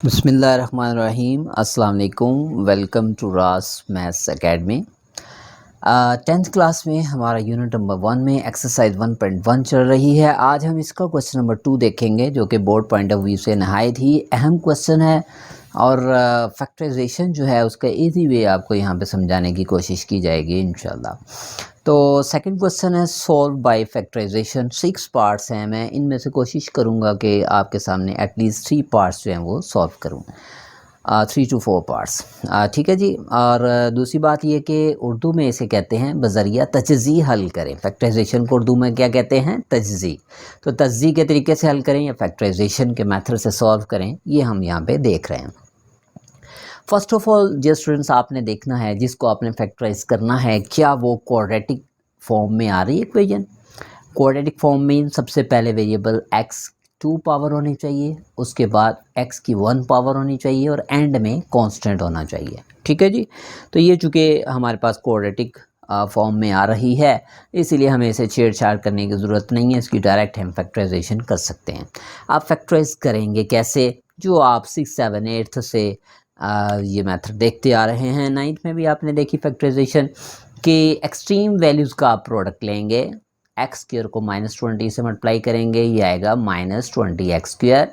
बिस्मिल्लाहिर्रहमानिर्रहीम अस्सलाम वालेकुम। वेलकम टू रास मैथ्स एकेडमी। 10th क्लास में हमारा यूनिट नंबर 1 में एक्सरसाइज 1.1 चल रही है। आज हम इसका क्वेश्चन नंबर 2 देखेंगे जो कि बोर्ड पॉइंट ऑफ व्यू से नहायत ही अहम क्वेश्चन है और फैक्टराइजेशन जो है उसका इजी वे आपको यहाँ पे समझाने की कोशिश की जाएगी इंशाल्लाह। तो सेकंड क्वेश्चन है सॉल्व बाय फैक्टराइजेशन। 6 पार्ट्स हैं, मैं इनमें से कोशिश करूँगा कि आपके सामने एटलीस्ट 3 पार्ट्स जो हैं वो सॉल्व करूँ, 3 to 4 पार्ट्स। ठीक है जी। और दूसरी बात ये कि उर्दू में इसे कहते हैं बज़रिया तजज़ी हल करें। फैक्टराइजेशन को उर्दू में क्या कहते हैं? तजज़ी। तो तजज़ी के तरीके से हल करें या फैक्टराइजेशन के मेथड से सॉल्व करें, ये हम यहाँ पे देख रहे हैं। फर्स्ट ऑफ ऑल जो स्टूडेंट्स आपने देखना है, जिसको आपने फैक्टराइज करना है, क्या वो क्वाड्रेटिक फॉर्म में आ रही है इक्वेशन। क्वाड्रेटिक फॉर्म में सबसे पहले वेरिएबल x 2 पावर होनी चाहिए, उसके बाद x की 1 पावर होनी चाहिए और एंड में कांस्टेंट होना चाहिए। ठीक है जी। तो ये चूँकि हमारे पास क्वाड्रेटिक फॉर्म में आ रही है, इसीलिए हमें इसे छेड़छाड़ करने की ज़रूरत नहीं है, इसकी डायरेक्ट हम फैक्टराइजेशन कर सकते हैं। आप फैक्टराइज करेंगे कैसे? जो आप 6, 7, 8 से ये मेथड देखते आ रहे हैं। 9th में भी आपने देखी फैक्टराइजेशन कि एक्सट्रीम वैल्यूज़ का आप प्रोडक्ट लेंगे, एक्स स्क्वायर को -20 से मल्टीप्लाई करेंगे, ये आएगा -20 एक्स स्क्वायर।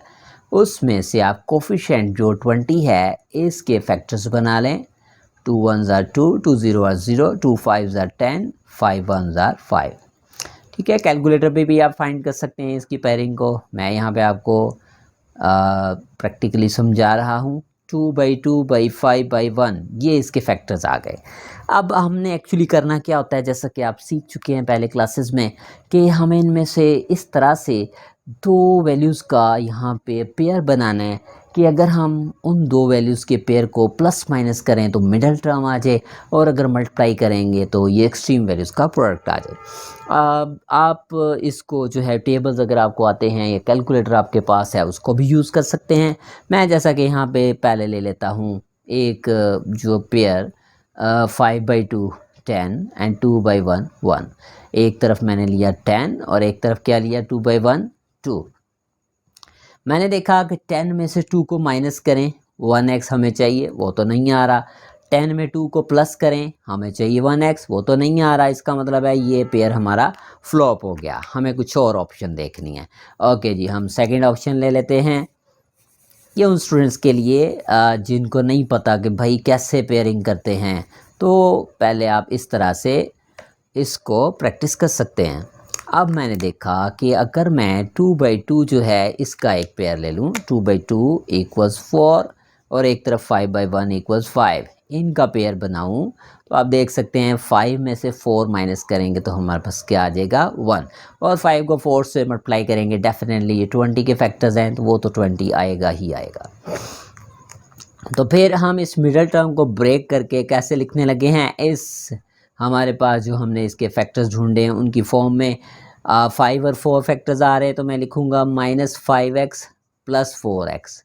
उसमें से आप कोफिशिएंट जो 20 है इसके फैक्टर्स बना लें। 2 1s are 2, 2 0 are 0, 2 5s are 10, 5 1s are 5। ठीक है, कैलकुलेटर पे भी आप फाइंड कर सकते हैं इसकी पेयरिंग को। मैं यहाँ पे आपको प्रैक्टिकली समझा रहा हूँ। 2/2/5/1 ये इसके फैक्टर्स आ गए। अब हमने एक्चुअली करना क्या होता है, जैसा कि आप सीख चुके हैं पहले क्लासेस में, कि हमें इनमें से इस तरह से दो वैल्यूज़ का यहाँ पे पेयर बनाना है कि अगर हम उन दो वैल्यूज़ के पेयर को प्लस माइनस करें तो मिडल टर्म आ जाए, और अगर मल्टीप्लाई करेंगे तो ये एक्सट्रीम वैल्यूज़ का प्रोडक्ट आ जाए। आप इसको जो है टेबल्स अगर आपको आते हैं या कैलकुलेटर आपके पास है उसको भी यूज़ कर सकते हैं। मैं जैसा कि यहाँ पे पहले ले लेता हूँ एक जो पेयर 5/2 10 एंड 2/1 1। एक तरफ मैंने लिया 10 और एक तरफ क्या लिया 2/1 2। मैंने देखा कि 10 में से 2 को माइनस करें, 1x हमें चाहिए, वो तो नहीं आ रहा। 10 में 2 को प्लस करें, हमें चाहिए 1x, वो तो नहीं आ रहा। इसका मतलब है ये पेयर हमारा फ्लॉप हो गया, हमें कुछ और ऑप्शन देखनी है। ओके जी, हम सेकंड ऑप्शन ले लेते हैं। ये उन स्टूडेंट्स के लिए जिनको नहीं पता कि भाई कैसे पेयरिंग करते हैं, तो पहले आप इस तरह से इसको प्रैक्टिस कर सकते हैं। अब मैंने देखा कि अगर मैं 2/2 जो है इसका एक पेयर ले लूँ, 2/2 = 4 और एक तरफ 5/1 = 5, इनका पेयर बनाऊँ, तो आप देख सकते हैं 5 में से 4 माइनस करेंगे तो हमारे पास क्या आ जाएगा 1, और 5 को 4 से मल्टीप्लाई करेंगे, डेफिनेटली ये 20 के फैक्टर्स हैं तो वो तो 20 आएगा ही आएगा। तो फिर हम इस मिडल टर्म को ब्रेक करके कैसे लिखने लगे हैं, इस हमारे पास जो हमने इसके फैक्टर्स ढूंढे हैं उनकी फॉर्म में 5 और 4 फैक्टर्स आ रहे हैं, तो मैं लिखूँगा -5x + 4x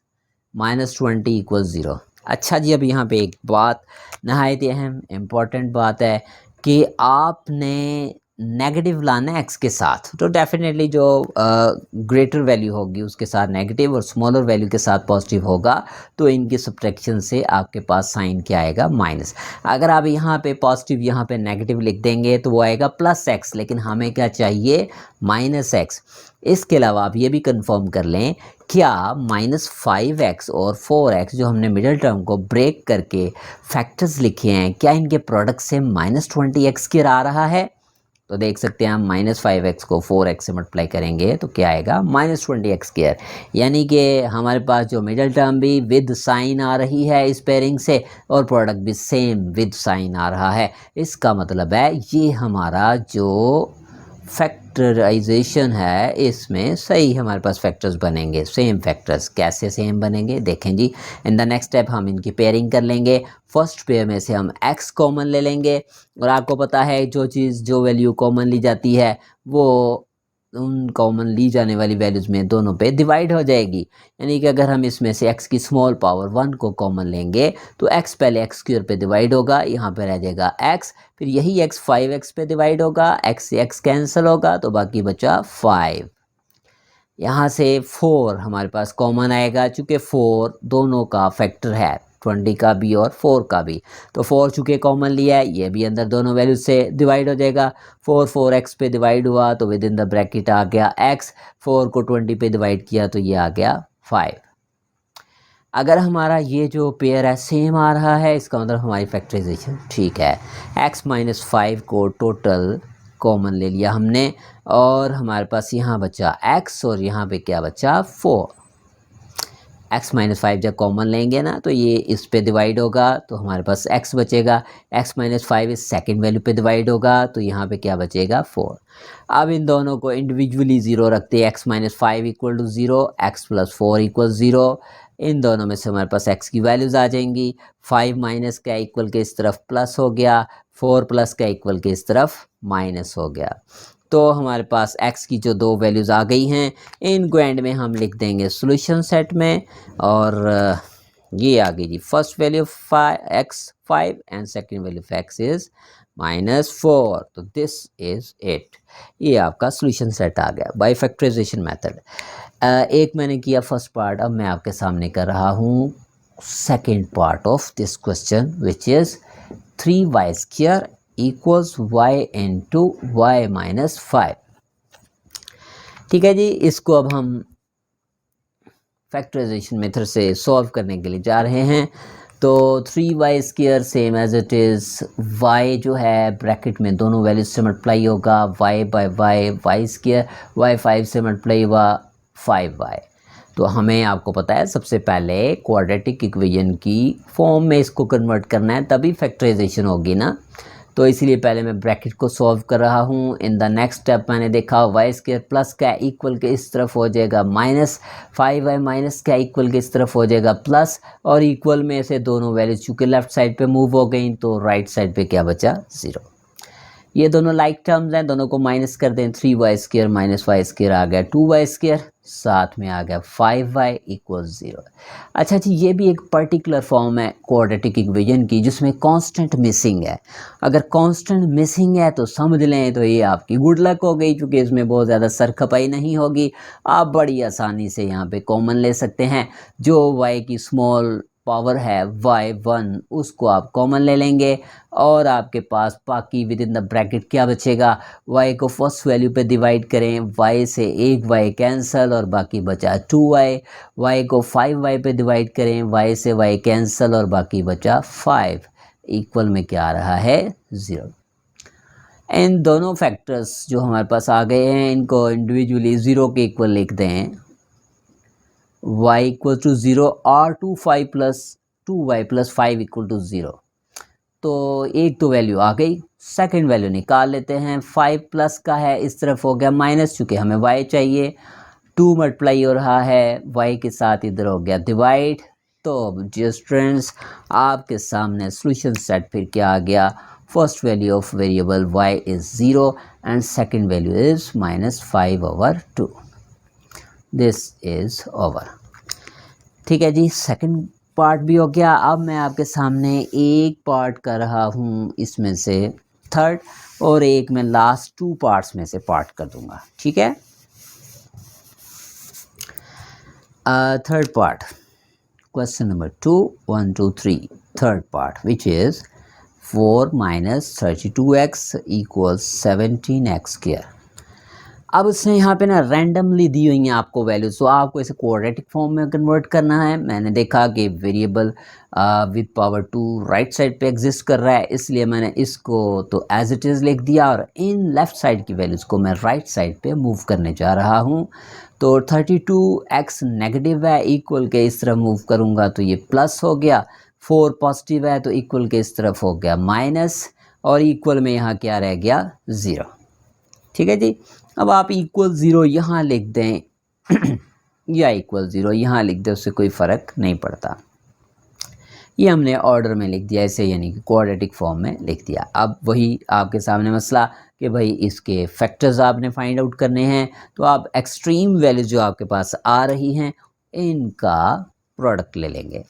-20 = 0। अच्छा जी, अब यहाँ पे एक बात नहायत अहम इम्पॉर्टेंट बात है कि आपने नेगेटिव लाना है x के साथ, तो डेफिनेटली जो ग्रेटर वैल्यू होगी उसके साथ नेगेटिव और स्मॉलर वैल्यू के साथ पॉजिटिव होगा, तो इनकी सब्ट्रैक्शन से आपके पास साइन क्या आएगा माइनस। अगर आप यहाँ पे पॉजिटिव यहाँ पे नेगेटिव लिख देंगे तो वो आएगा +x, लेकिन हमें क्या चाहिए -x। इसके अलावा आप ये भी कंफर्म कर लें, क्या -5x और 4x जो हमने मिडिल टर्म को ब्रेक करके फैक्टर्स लिखे हैं, क्या इनके प्रोडक्ट से -20x आ रहा है? तो देख सकते हैं हम -5x को 4x से मल्टीप्लाई करेंगे तो क्या आएगा -20x², यानी कि हमारे पास जो मिडल टर्म भी विद साइन आ रही है इस पेयरिंग से, और प्रोडक्ट भी सेम विद साइन आ रहा है। इसका मतलब है ये हमारा जो फैक्टराइजेशन है इसमें सही हमारे पास फैक्टर्स बनेंगे, सेम फैक्टर्स। कैसे सेम बनेंगे देखें जी। इन द नेक्स्ट स्टेप हम इनकी पेयरिंग कर लेंगे। फर्स्ट पेयर में से हम x कॉमन ले लेंगे, और आपको पता है जो वैल्यू कॉमन ली जाती है वो उन कॉमन ली जाने वाली वैल्यूज़ में दोनों पे डिवाइड हो जाएगी। यानी कि अगर हम इसमें से x की स्मॉल पावर 1 को कॉमन लेंगे तो x पहले x² पे डिवाइड होगा, यहाँ पे रह जाएगा x, फिर यही x 5x पे डिवाइड होगा, x से x कैंसिल होगा तो बाकी बचा 5। यहाँ से 4 हमारे पास कॉमन आएगा, चूँकि 4 दोनों का फैक्टर है, 20 का भी और 4 का भी। तो 4 चूँकि कॉमन लिया है, ये भी अंदर दोनों वैल्यूज से डिवाइड हो जाएगा। 4 x पे डिवाइड हुआ तो विद इन द ब्रैकेट आ गया x, 4 को 20 पे डिवाइड किया तो ये आ गया 5। अगर हमारा ये जो पेयर है सेम आ रहा है, इसका मतलब हमारी फैक्टराइजेशन ठीक है। x माइनस 5 को टोटल कॉमन ले लिया हमने और हमारे पास यहाँ बचा x और यहाँ पे क्या बचा 4। x माइनस 5 जब कॉमन लेंगे ना तो ये इस पे डिवाइड होगा तो हमारे पास x बचेगा। x माइनस 5 इस सेकेंड वैल्यू पे डिवाइड होगा तो यहाँ पे क्या बचेगा 4। अब इन दोनों को इंडिविजुअली ज़ीरो रखते हैं, x minus 5 equal to zero, x plus 4 equal zero. इन दोनों में से हमारे पास x की वैल्यूज़ आ जाएंगी। 5 माइनस का इक्वल के इस तरफ प्लस हो गया, 4 प्लस का इक्वल के इस तरफ माइनस हो गया। तो हमारे पास x की जो दो वैल्यूज़ आ गई हैं, इनको एंड में हम लिख देंगे सॉल्यूशन सेट में। और ये आ गई जी first value of x 5 and second value of x is -4। तो दिस इज़ इट। ये आपका सॉल्यूशन सेट आ गया बाय फैक्टराइजेशन मेथड। एक मैंने किया फर्स्ट पार्ट, अब मैं आपके सामने कर रहा हूँ second part of this question which is 3y² equals y into y minus 5। ठीक है जी, इसको अब हम फैक्टराइजेशन मेथड से सॉल्व करने के लिए जा रहे हैं। तो 3y² same as it is, y जो है ब्रैकेट में दोनों वैल्यूज से मल्टीप्लाई होगा, y बाय y² y 5 से मल्टीप्लाई हुआ 5y। तो हमें आपको पता है सबसे पहले क्वाड्रेटिक इक्वेशन की फॉर्म में इसको कन्वर्ट करना है, तभी फैक्टराइजेशन होगी ना। तो इसीलिए पहले मैं ब्रैकेट को सॉल्व कर रहा हूँ। इन द नेक्स्ट स्टेप मैंने देखा y² प्लस का इक्वल के इस तरफ हो जाएगा माइनस, 5y माइनस का इक्वल के इस तरफ हो जाएगा प्लस, और इक्वल में से दोनों वैल्यूज चूँकि लेफ्ट साइड पे मूव हो गई तो राइट साइड पे क्या बचा 0। ये दोनों लाइक टर्म्स हैं, दोनों को माइनस कर दें, 3y² माइनस y² आ गया 2y², साथ में आ गया 5y इक्वल 0। अच्छा जी, ये भी एक पर्टिकुलर फॉर्म है क्वाड्रेटिक इक्वेशन की जिसमें कांस्टेंट मिसिंग है। अगर कांस्टेंट मिसिंग है तो समझ लें तो ये आपकी गुड लक हो गई, क्योंकि इसमें बहुत ज़्यादा सरखपाई नहीं होगी। आप बड़ी आसानी से यहाँ पे कॉमन ले सकते हैं। जो y की स्मॉल पावर है y1 उसको आप कॉमन ले लेंगे और आपके पास बाकी विद इन द ब्रैकेट क्या बचेगा, y को फर्स्ट वैल्यू पे डिवाइड करें, y से एक y कैंसिल और बाकी बचा 2y। y को 5y पे डिवाइड करें, y से y कैंसिल और बाकी बचा 5। इक्वल में क्या आ रहा है 0। इन दोनों फैक्टर्स जो हमारे पास आ गए हैं इनको इंडिविजुअली 0 के इक्वल लिख दें, y इक्वल टू 0 और 2y प्लस 5 इक्वल टू 0। तो एक तो वैल्यू आ गई, सेकंड वैल्यू निकाल लेते हैं। 5 प्लस का है इस तरफ हो गया माइनस, चूँकि हमें y चाहिए। 2 मल्टीप्लाई हो रहा है y के साथ, इधर हो गया डिवाइड। तो डियर स्टूडेंट्स, आपके सामने सॉल्यूशन सेट फिर क्या आ गया, first value of variable y is 0 and second value is -5/2। This is over. ठीक है जी, सेकंड पार्ट भी हो गया। अब मैं आपके सामने एक पार्ट कर रहा हूँ इसमें से थर्ड, और एक मैं लास्ट 2 पार्ट्स में से पार्ट कर दूंगा। ठीक है, third part, question number 2 1 2 3, third part which is 4 minus 32x equals 17x²। अब उसने यहाँ पे ना रैंडमली दी हुई हैं आपको वैल्यूज, तो आपको इसे क्वाड्रेटिक फॉर्म में कन्वर्ट करना है। मैंने देखा कि variable with power 2 right side पे एग्जिस्ट कर रहा है, इसलिए मैंने इसको तो एज इट इज़ लिख दिया और इन लेफ़्ट साइड की वैल्यूज़ को मैं राइट साइड पे मूव करने जा रहा हूँ। तो 32x नेगेटिव है, इक्वल के इस तरफ मूव करूँगा तो ये प्लस हो गया। 4 पॉजिटिव है तो इक्वल के इस तरफ हो गया माइनस, और इक्वल में यहाँ क्या रह गया 0। ठीक है जी, अब आप इक्वल 0 यहाँ लिख दें या इक्वल 0 यहाँ लिख दें, उससे कोई फ़र्क नहीं पड़ता। ये हमने ऑर्डर में लिख दिया ऐसे, यानी कि क्वाड्रेटिक फॉर्म में लिख दिया। अब वही आपके सामने मसला कि भाई इसके फैक्टर्स आपने फाइंड आउट करने हैं, तो आप एक्सट्रीम वैल्यू जो आपके पास आ रही हैं इनका प्रोडक्ट ले लेंगे।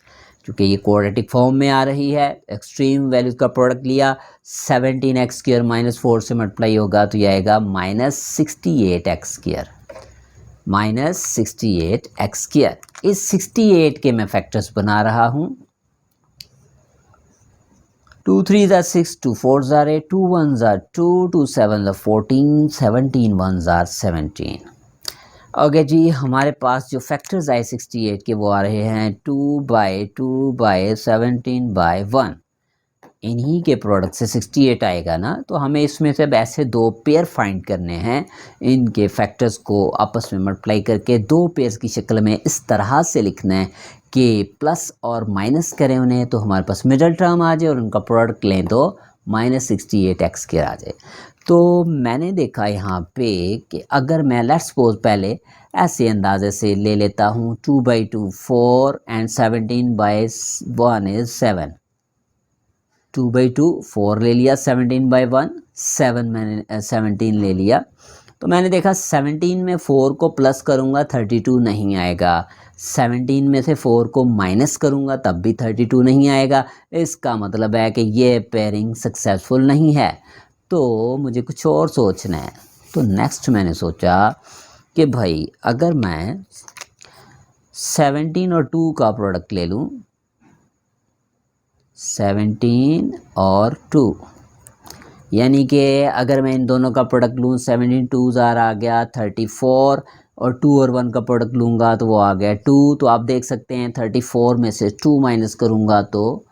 क्योंकि ये क्वाड्रेटिक फॉर्म में आ रही है, एक्सट्रीम वैल्यूज़ का प्रोडक्ट लिया, 17x² -4 से मल्टीप्लाई होगा तो ये आएगा -68x²। Minus 68x²। इस 68 के मैं फैक्टर्स बना रहा हूँ। 2 3 ज़ा 6, 2 4 ज़ा 8, 2 1 ज़ा 2, 2 7 ज़ा 14, 17 1 ज़ा 17। ओके जी, हमारे पास जो फैक्टर्स आए 68 के वो आ रहे हैं 2/2/17/1। इन्हीं के प्रोडक्ट से 68 आएगा ना, तो हमें इसमें से अब ऐसे दो पेयर फाइंड करने हैं। इनके फैक्टर्स को आपस में मल्टीप्लाई करके दो पेयर्स की शक्ल में इस तरह से लिखना है कि प्लस और माइनस करें उन्हें तो हमारे पास मिडल टर्म आ जाए, और उनका प्रोडक्ट लें तो -68x² आ जाए। तो मैंने देखा यहाँ पे कि अगर मैं लेट्स सपोज पहले ऐसे अंदाजे से ले लेता हूँ 2/2 4 एंड 17/1 इज 7। 2/2 4 ले लिया, 17/1 7 मैंने 17 ले लिया। तो मैंने देखा 17 में 4 को प्लस करूँगा 32 नहीं आएगा, 17 में से 4 को माइनस करूँगा तब भी 32 नहीं आएगा। इसका मतलब है कि ये पेयरिंग सक्सेसफुल नहीं है, तो मुझे कुछ और सोचना है। तो नेक्स्ट मैंने सोचा कि भाई अगर मैं 17 और 2 का प्रोडक्ट ले लूँ, 17 और 2, यानी कि अगर मैं इन दोनों का प्रोडक्ट लूँ 17 2 ज़ार आ गया 34, और 2 और 1 का प्रोडक्ट लूँगा तो वो आ गया 2। तो आप देख सकते हैं 34 में से 2 माइनस करूँगा तो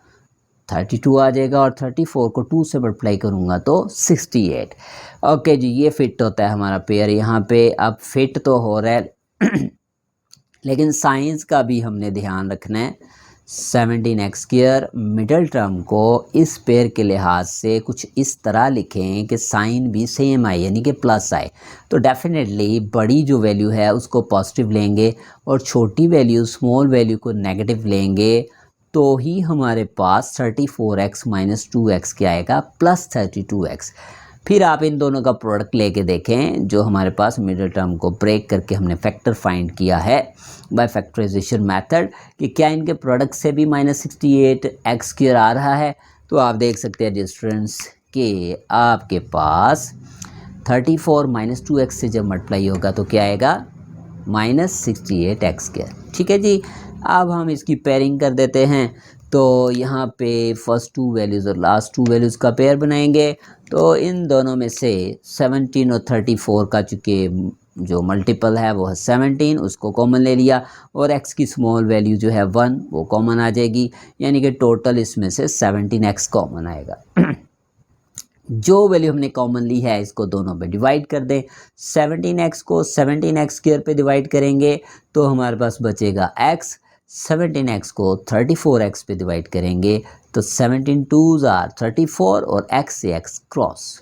32 आ जाएगा, और 34 को 2 से मल्टीप्लाई करूँगा तो 68। ओके जी, ये फिट होता है हमारा पेयर यहाँ पे। अब फिट तो हो रहा है लेकिन साइंस का भी हमने ध्यान रखना है। 17x² मिडल टर्म को इस पेयर के लिहाज से कुछ इस तरह लिखें कि साइन भी सेम आए, यानी कि प्लस आए। तो डेफिनेटली बड़ी जो वैल्यू है उसको पॉजिटिव लेंगे और छोटी वैल्यू स्मॉल वैल्यू को नेगेटिव लेंगे, तो ही हमारे पास 34x - 2x क्या आएगा, +32x। फिर आप इन दोनों का प्रोडक्ट लेके देखें, जो हमारे पास मिडिल टर्म को ब्रेक करके हमने फैक्टर फाइंड किया है बाय फैक्टराइजेशन मेथड, कि क्या इनके प्रोडक्ट से भी -68x² आ रहा है। तो आप देख सकते हैं डिस्टेंस कि आपके पास 34 - 2x से जब मल्टीप्लाई होगा तो क्या आएगा, -68x²। ठीक है जी, अब हम इसकी पेयरिंग कर देते हैं। तो यहाँ पे फर्स्ट 2 वैल्यूज़ और लास्ट 2 वैल्यूज़ का पेयर बनाएंगे। तो इन दोनों में से 17 और 34 का चूँकि जो मल्टीपल है वो है 17, उसको कॉमन ले लिया, और x की स्मॉल वैल्यू जो है 1 वो कॉमन आ जाएगी, यानी कि टोटल इसमें से 17x कॉमन आएगा। जो वैल्यू हमने कॉमन ली है इसको दोनों पे डिवाइड कर दें। 17x को 17x² पे डिवाइड करेंगे तो हमारे पास बचेगा x। 17x को 34x पे डिवाइड करेंगे तो 17 2s आर 34 और x से x क्रॉस।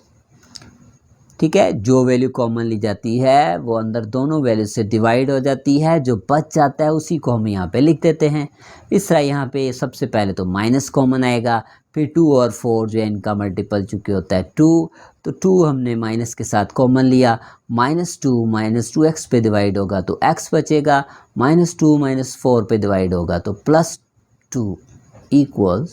ठीक है, जो वैल्यू कॉमन ली जाती है वो अंदर दोनों वैल्यू से डिवाइड हो जाती है, जो बच जाता है उसी को हम यहाँ पे लिख देते हैं। इस तरह यहाँ पे सबसे पहले तो माइनस कॉमन आएगा, फिर 2 और 4 जो है इनका मल्टीपल चूँकि होता है 2, तो 2 हमने माइनस के साथ कॉमन लिया। -2 - 2x पे डिवाइड होगा तो x बचेगा, -2 - 4 पे डिवाइड होगा तो +2 = 0।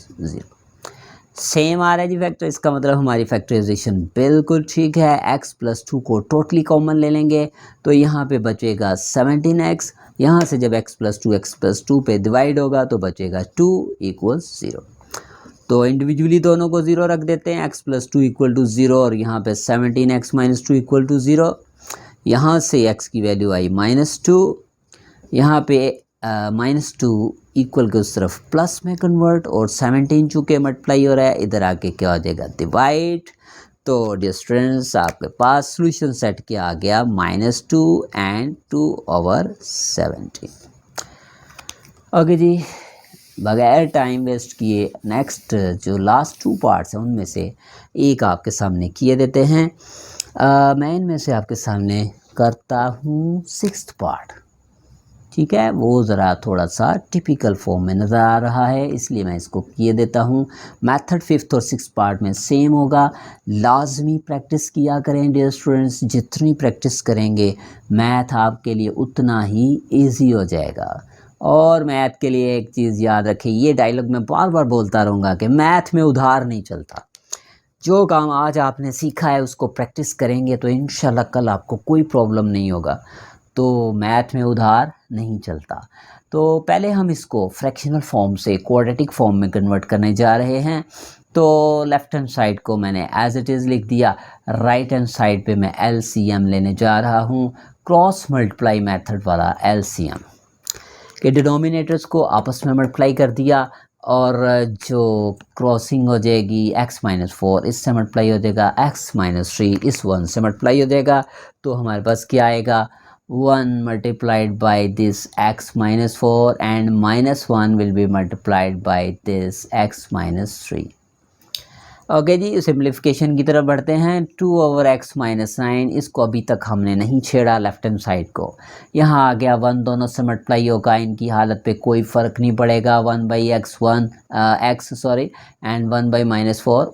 सेम आ रहा है जी फैक्टर, इसका मतलब हमारी फैक्टराइजेशन बिल्कुल ठीक है। x + 2 को टोटली कॉमन ले लेंगे तो यहाँ पे बचेगा 17x। यहाँ से जब x + 2 पे डिवाइड होगा तो बचेगा 2 = 0। तो इंडिविजुअली दोनों को 0 रख देते हैं, x + 2 = 0, और यहाँ पे 17x - 2 = 0। यहाँ से x की वैल्यू आई -2, यहाँ पे -2 इक्वल के उस तरफ प्लस में कन्वर्ट, और 17 चूँकि मल्टीप्लाई हो रहा है इधर आके क्या हो जाएगा, डिवाइड। तो डिस्टेंस आपके पास सोल्यूशन सेट क्या आ गया, -2 एंड 2/17। ओके जी, बगैर टाइम वेस्ट किए नेक्स्ट जो लास्ट 2 पार्ट्स हैं उनमें से एक आपके सामने किए देते हैं। मैं इनमें से आपके सामने करता हूँ 6th पार्ट। ठीक है, वो ज़रा थोड़ा सा टिपिकल फॉर्म में नज़र आ रहा है, इसलिए मैं इसको किए देता हूँ। मेथड 5th और 6th पार्ट में सेम होगा। लाजमी प्रैक्टिस किया करें डियर स्टूडेंट्स, जितनी प्रैक्टिस करेंगे मैथ आपके लिए उतना ही ईजी हो जाएगा। और मैथ के लिए एक चीज़ याद रखें, ये डायलॉग मैं बार बार बोलता रहूँगा कि मैथ में उधार नहीं चलता। जो काम आज आपने सीखा है उसको प्रैक्टिस करेंगे तो इंशाल्लाह कल आपको कोई प्रॉब्लम नहीं होगा। तो मैथ में उधार नहीं चलता। तो पहले हम इसको फ्रैक्शनल फॉर्म से क्वाड्रेटिक फॉर्म में कन्वर्ट करने जा रहे हैं। तो लेफ़्ट हैंड साइड को मैंने एज इट इज़ लिख दिया, राइट हैंड साइड पे मैं एलसीएम लेने जा रहा हूँ, क्रॉस मल्टीप्लाई मेथड वाला एलसीएम के डिनोमिनेटर्स को आपस में मल्टीप्लाई कर दिया और जो क्रॉसिंग हो जाएगी x-4 इससे मल्टीप्लाई हो जाएगा, x-3 इस 1 से मल्टीप्लाई हो जाएगा। तो हमारे पास क्या आएगा, 1 multiplied by this x-4 and -1 will be multiplied by this x-3। Okay जी, सिंप्लीफिकेशन की तरफ बढ़ते हैं। 2/x-9 इसको अभी तक हमने नहीं छेड़ा लेफ्ट हैंड साइड को। यहाँ आ गया 1 दोनों से मल्टीप्लाई होगा, इनकी हालत पे कोई फ़र्क नहीं पड़ेगा। 1/x एंड 1/-4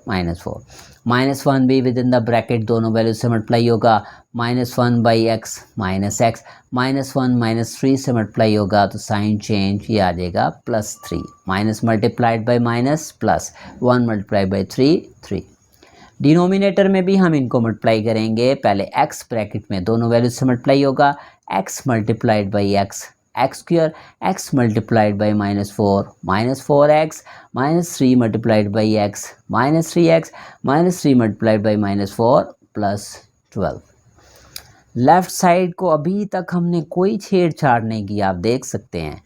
-1 भी विद इन द ब्रैकेट दोनों वैल्यू से मल्टीप्लाई होगा। -1/x -x -1 -3 से मल्टीप्लाई होगा तो साइन चेंज ये आ जाएगा +3। Minus multiplied by minus plus 1 multiply by 3। Denominator में भी हम इनको मल्टीप्लाई करेंगे। पहले x ब्रैकेट में दोनों वैल्यू से मल्टीप्लाई होगा, x multiplied by x x², x multiplied by -4 -4x, -3 multiplied by x -3x, -3 multiplied by -4 +12। Left side को अभी तक हमने कोई छेड़छाड़ नहीं की, आप देख सकते हैं।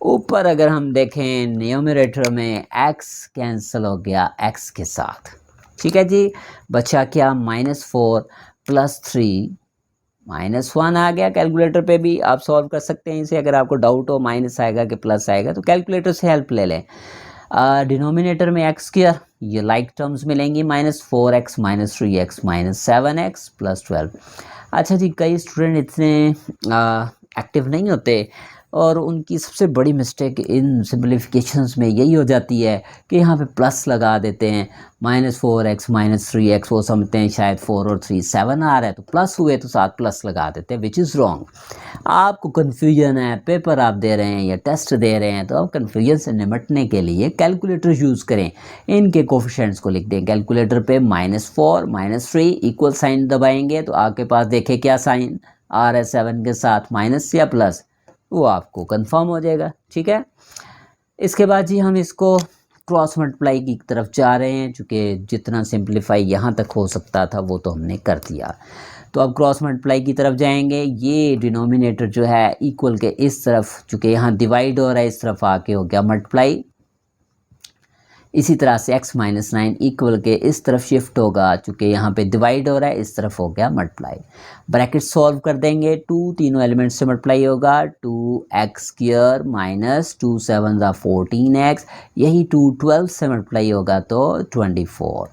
ऊपर अगर हम देखें न्यूमरेटर में x कैंसिल हो गया x के साथ, ठीक है जी। बचा क्या, -4 +3 -1 आ गया। कैलकुलेटर पे भी आप सॉल्व कर सकते हैं इसे, अगर आपको डाउट हो माइनस आएगा कि प्लस आएगा तो कैलकुलेटर से हेल्प ले लें। डिनोमिनेटर में x², ये लाइक टर्म्स मिलेंगी, -4x -3x -7x +12। अच्छा जी, कई स्टूडेंट इतने एक्टिव नहीं होते और उनकी सबसे बड़ी मिस्टेक इन सिंप्लीफिकेशंस में यही हो जाती है कि यहाँ पे प्लस लगा देते हैं। -4x -3x वो समझते हैं शायद 4 और 3 7 आ रहा है तो प्लस हुए तो साथ प्लस लगा देते हैं, विच इज़ रॉन्ग। आपको कन्फ्यूजन है, पेपर आप दे रहे हैं या टेस्ट दे रहे हैं, तो आप कन्फ्यूजन से निपटने के लिए कैलकुलेटर यूज़ करें। इनके कोफिशिएंट्स को लिख दें कैलकुलेटर पे। -4 -3 इक्वल साइन दबाएंगे तो आपके पास देखे क्या साइन आ रहा है 7 के साथ, माइनस या प्लस, वो आपको कंफर्म हो जाएगा, ठीक है। इसके बाद जी हम इसको क्रॉस मल्टीप्लाई की तरफ जा रहे हैं, चूँकि जितना सिंप्लीफाई यहाँ तक हो सकता था वो तो हमने कर दिया। तो अब क्रॉस मल्टीप्लाई की तरफ जाएंगे। ये डिनोमिनेटर जो है इक्वल के इस तरफ, चूँकि यहाँ डिवाइड हो रहा है, इस तरफ आके हो गया मल्टीप्लाई। इसी तरह से x-9 इक्वल के इस तरफ शिफ्ट होगा, चूँकि यहाँ पे डिवाइड हो रहा है, इस तरफ हो गया मल्टीप्लाई। ब्रैकेट सॉल्व कर देंगे, 2 तीनों एलिमेंट से मल्टीप्लाई होगा, 2x² -2 7 14x, यही 2 12 से मल्टीप्लाई होगा तो 24।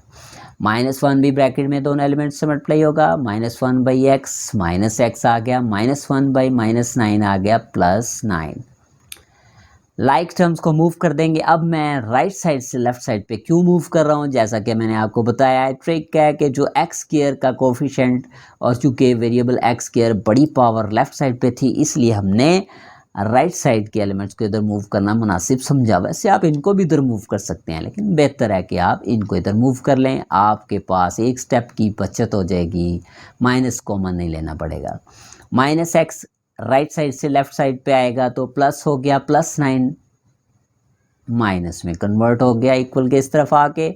-1 भी ब्रैकेट में दोनों एलिमेंट से मल्टीप्लाई होगा, -1/x -x आ गया, -1/-9 आ गया +9। लाइक टर्म्स को मूव कर देंगे। अब मैं राइट साइड से लेफ़्ट साइड पे क्यों मूव कर रहा हूँ, जैसा कि मैंने आपको बताया है, ट्रिक है कि जो x² का कोफिशिएंट, और चूँकि वेरिएबल x² बड़ी पावर लेफ़्ट साइड पे थी, इसलिए हमने राइट साइड के एलिमेंट्स को इधर मूव करना मुनासिब समझा। वैसे आप इनको भी इधर मूव कर सकते हैं, लेकिन बेहतर है कि आप इनको इधर मूव कर लें, आपके पास एक स्टेप की बचत हो जाएगी, माइनस कॉमन नहीं लेना पड़ेगा। -x राइट साइड से लेफ़्ट साइड पे आएगा तो प्लस हो गया, +9 माइनस में कन्वर्ट हो गया इक्वल के इस तरफ आके।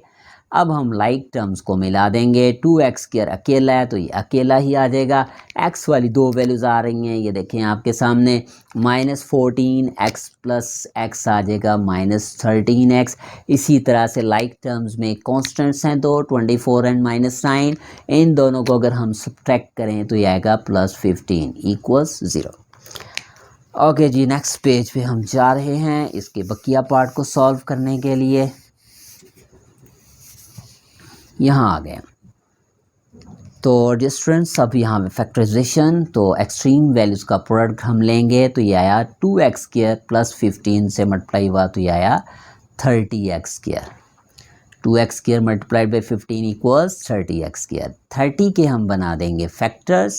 अब हम लाइक टर्म्स को मिला देंगे। 2x² अकेला है तो ये अकेला ही आ जाएगा। x वाली दो वैल्यूज़ आ रही हैं, ये देखें आपके सामने, -14x + x आ जाएगा -13x। इसी तरह से लाइक टर्म्स में कॉन्स्टेंट्स हैं दो, 24 एंड -9, इन दोनों को अगर हम सब्ट्रैक्ट करें तो ये आएगा +15 = 0। ओके जी, नेक्स्ट पेज पे हम जा रहे हैं इसके बकिया पार्ट को सॉल्व करने के लिए। यहाँ आ गए तो डिस्टेंस, अब यहाँ पे फैक्टराइजेशन, तो एक्सट्रीम वैल्यूज़ का प्रोडक्ट हम लेंगे तो ये आया 2x² + 15 से मल्टीप्लाई हुआ तो ये आया 30x²। 2x² multiplied by 15 = 30x²। 30 के हम बना देंगे factors,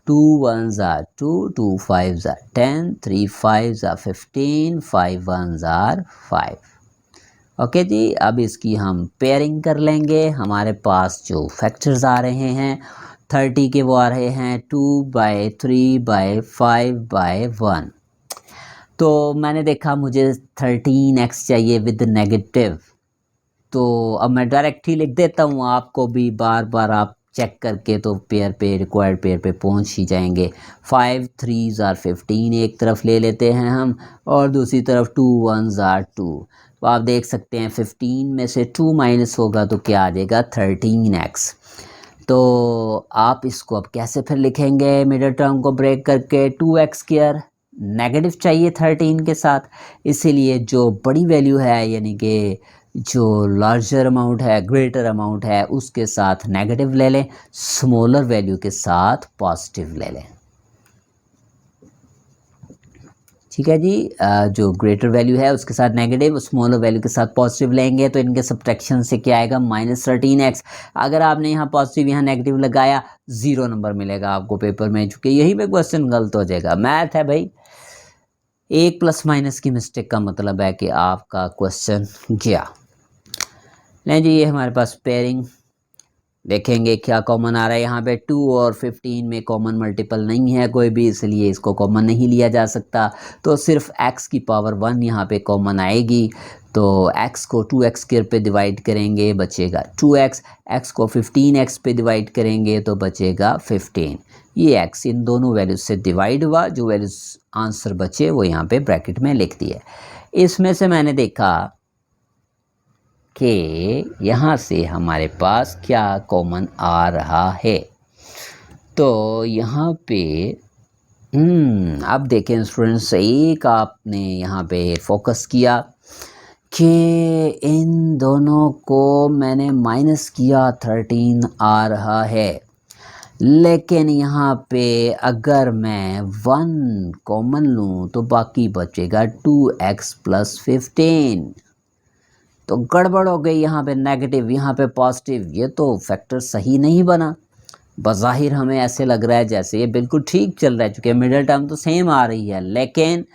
2 1s are 2, 2 5s are 10, 3 5s are 15, 5 1s are 5। Okay जी, अब इसकी हम पेयरिंग कर लेंगे। हमारे पास जो फैक्टर्स आ रहे हैं 30 के वो आ रहे हैं 2/3/5/1। तो मैंने देखा मुझे 13x चाहिए विद नेगेटिव, तो अब मैं डायरेक्ट ही लिख देता हूँ, आपको भी बार बार आप चेक करके तो पेयर पे रिक्वायर्ड पेयर पे पहुँच ही जाएंगे। 5 3s आर 15 एक तरफ ले लेते हैं हम, और दूसरी तरफ 2 1s आर 2। तो आप देख सकते हैं 15 में से 2 माइनस होगा तो क्या आ जाएगा 13x। तो आप इसको अब कैसे फिर लिखेंगे मिडिल टर्म को ब्रेक करके, 2x² नेगेटिव चाहिए 13 के साथ, इसीलिए जो बड़ी वैल्यू है यानी कि जो लार्जर अमाउंट है, ग्रेटर अमाउंट है, उसके साथ नेगेटिव ले लें, स्मॉलर वैल्यू के साथ पॉजिटिव ले लें। ठीक है जी, जो ग्रेटर वैल्यू है उसके साथ नेगेटिव, स्मॉलर वैल्यू के साथ पॉजिटिव लेंगे तो इनके सब्ट्रैक्शन से क्या आएगा -13x। अगर आपने यहाँ पॉजिटिव यहाँ नेगेटिव लगाया 0 नंबर मिलेगा आपको पेपर में, चूँकि यही पे क्वेश्चन गलत हो जाएगा। मैथ है भाई, एक प्लस माइनस की मिस्टेक का मतलब है कि आपका क्वेश्चन गया। नहीं जी, ये हमारे पास पेयरिंग देखेंगे क्या कॉमन आ रहा है। यहाँ पे 2 और 15 में कॉमन मल्टीपल नहीं है कोई भी, इसलिए इसको कॉमन नहीं लिया जा सकता। तो सिर्फ x की पावर 1 यहाँ पे कॉमन आएगी, तो x को 2x² पे डिवाइड करेंगे बचेगा 2x, x को 15x पे डिवाइड करेंगे तो बचेगा 15। ये x इन दोनों वैल्यूज से डिवाइड हुआ, जो वैल्यूज आंसर बचे वो यहाँ पे ब्रैकेट में लिख दिए। इसमें से मैंने देखा कि यहाँ से हमारे पास क्या कॉमन आ रहा है। तो यहाँ पे अब देखें स्टूडेंट्स, एक आपने यहाँ पे फोकस किया कि इन दोनों को मैंने माइनस किया 13 आ रहा है, लेकिन यहाँ पे अगर मैं 1 कॉमन लूँ तो बाकी बचेगा 2x + 15। तो गड़बड़ हो गई, यहाँ पे नेगेटिव यहाँ पे पॉजिटिव, ये तो फैक्टर सही नहीं बना। बज़ाहिर हमें ऐसे लग रहा है जैसे ये बिल्कुल ठीक चल रहा है, चूँकि मिडिल टर्म तो सेम आ रही है, लेकिन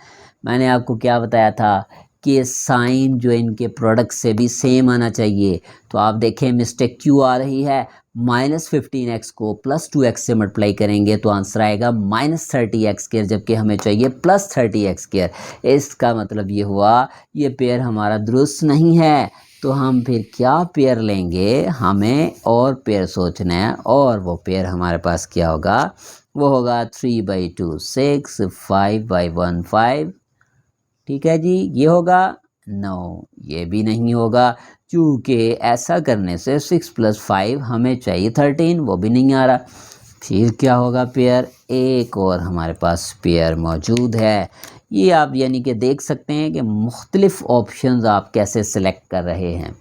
मैंने आपको क्या बताया था कि साइन जो इनके प्रोडक्ट से भी सेम आना चाहिए। तो आप देखें मिस्टेक क्यों आ रही है, -15x को +2x से मल्टीप्लाई करेंगे तो आंसर आएगा -30x², जबकि हमें चाहिए +30x²। इसका मतलब ये हुआ ये पेयर हमारा दुरुस्त नहीं है। तो हम फिर क्या पेयर लेंगे, हमें और पेयर सोचना है, और वो पेयर हमारे पास क्या होगा, वो होगा 3/2 6, 5/1 5। ठीक है जी, ये होगा। नो, ये भी नहीं होगा, क्योंकि ऐसा करने से 6 + 5 हमें चाहिए 13, वो भी नहीं आ रहा। फिर क्या होगा पेयर, एक और हमारे पास पेयर मौजूद है। ये आप यानी कि देख सकते हैं कि मुख्तलिफ ऑप्शंस आप कैसे सिलेक्ट कर रहे हैं।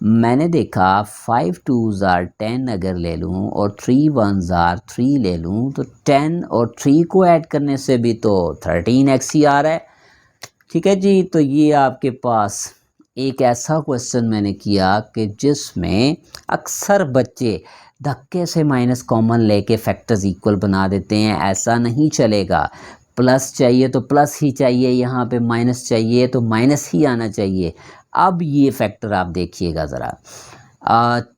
मैंने देखा 5 2s आर 10 अगर ले लूँ और 3 1s आर 3 ले लूँ तो 10 और 3 को ऐड करने से भी तो 13x ही आ रहा है। ठीक है जी, तो ये आपके पास एक ऐसा क्वेश्चन मैंने किया कि जिसमें अक्सर बच्चे धक्के से माइनस कॉमन लेके फैक्टर्स इक्वल बना देते हैं। ऐसा नहीं चलेगा, प्लस चाहिए तो प्लस ही चाहिए, यहाँ पे माइनस चाहिए तो माइनस ही आना चाहिए। अब ये फैक्टर आप देखिएगा ज़रा,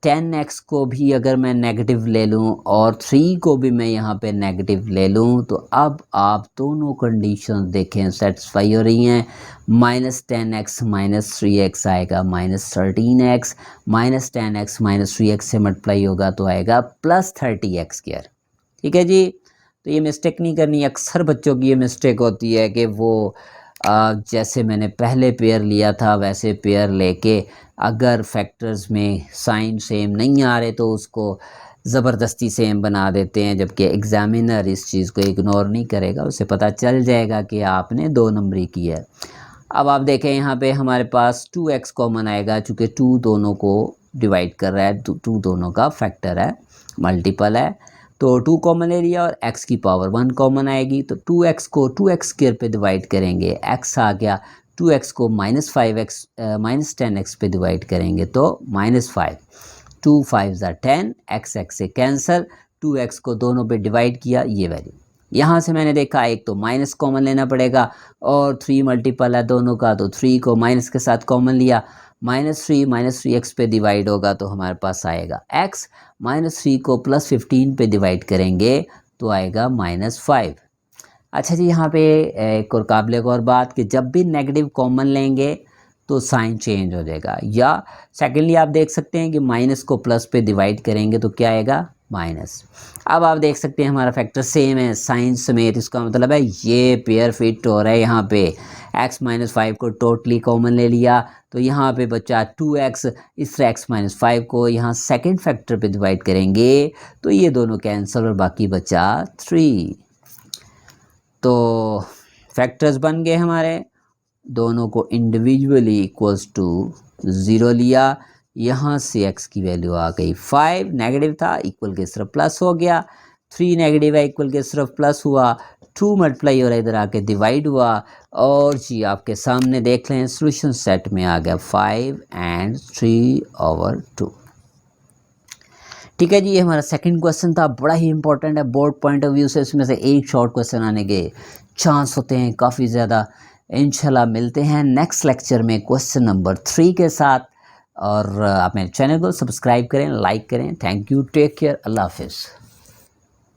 10x को भी अगर मैं नेगेटिव ले लूँ और 3 को भी मैं यहाँ पे नेगेटिव ले लूँ, तो अब आप दोनों कंडीशन देखें सेटिस्फाई हो रही हैं। -10x -3x आएगा -13x, -10x -3x से मल्टीप्लाई होगा तो आएगा +30x²। ठीक है जी, तो ये मिस्टेक नहीं करनी। अक्सर बच्चों की ये मिस्टेक होती है कि वो जैसे मैंने पहले पेयर लिया था वैसे पेयर लेके अगर फैक्टर्स में साइन सेम नहीं आ रहे तो उसको ज़बरदस्ती सेम बना देते हैं, जबकि एग्ज़ामिनर इस चीज़ को इग्नोर नहीं करेगा, उसे पता चल जाएगा कि आपने 2 नंबरी की है। अब आप देखें यहाँ पे हमारे पास 2x कॉमन आएगा, चूँकि 2 दोनों को डिवाइड कर रहा है, 2 दोनों का फैक्टर है, मल्टीपल है, तो 2 कॉमन ले लिया और x की पावर 1 कॉमन आएगी, तो 2x को 2x² पे डिवाइड करेंगे, x आ गया, 2x को -5x -10x पे डिवाइड करेंगे तो -5, 2 5s are 10, x से कैंसिल, 2x को दोनों पे डिवाइड किया, ये वैल्यू यहाँ से मैंने देखा एक तो माइनस कॉमन लेना पड़ेगा और 3 मल्टीपल है दोनों का, तो 3 को माइनस के साथ कॉमन लिया, -3 एक्स पे डिवाइड होगा तो हमारे पास आएगा x, -3 को +15 पे डिवाइड करेंगे तो आएगा -5। अच्छा जी, यहाँ पे एक और काबिल गौर बात कि जब भी नेगेटिव कॉमन लेंगे तो साइन चेंज हो जाएगा, या सेकेंडली आप देख सकते हैं कि माइनस को प्लस पे डिवाइड करेंगे तो क्या आएगा, माइनस। अब आप देख सकते हैं हमारा फैक्टर सेम है साइन समेत, इसका मतलब है ये पेयर फिट हो रहा है। यहाँ पे x -5 को टोटली कॉमन ले लिया तो यहाँ पे बचा 2x, इस x -5 को यहाँ सेकेंड फैक्टर पे डिवाइड करेंगे तो ये दोनों कैंसिल और बाकी बचा 3। तो फैक्टर्स बन गए हमारे, दोनों को इंडिविजुअली इक्वल्स टू 0 लिया, यहाँ से x की वैल्यू आ गई 5, नेगेटिव था इक्वल के सिर्फ प्लस हो गया, 3 नेगेटिव है इक्वल के सिर्फ प्लस हुआ, 2 मल्टीप्लाई हो रहा है इधर आके डिवाइड हुआ, और जी आपके सामने देख लें सोल्यूशन सेट में आ गया 5 एंड 3/2। ठीक है जी, ये हमारा सेकंड क्वेश्चन था, बड़ा ही इंपॉर्टेंट है बोर्ड पॉइंट ऑफ व्यू से, इसमें से एक शॉर्ट क्वेश्चन आने के चांस होते हैं काफ़ी ज़्यादा। इंशाल्लाह मिलते हैं नेक्स्ट लेक्चर में क्वेश्चन नंबर 3 के साथ, और आप मेरे चैनल को सब्सक्राइब करें, लाइक करें। थैंक यू, टेक केयर, अल्लाह हाफिज़।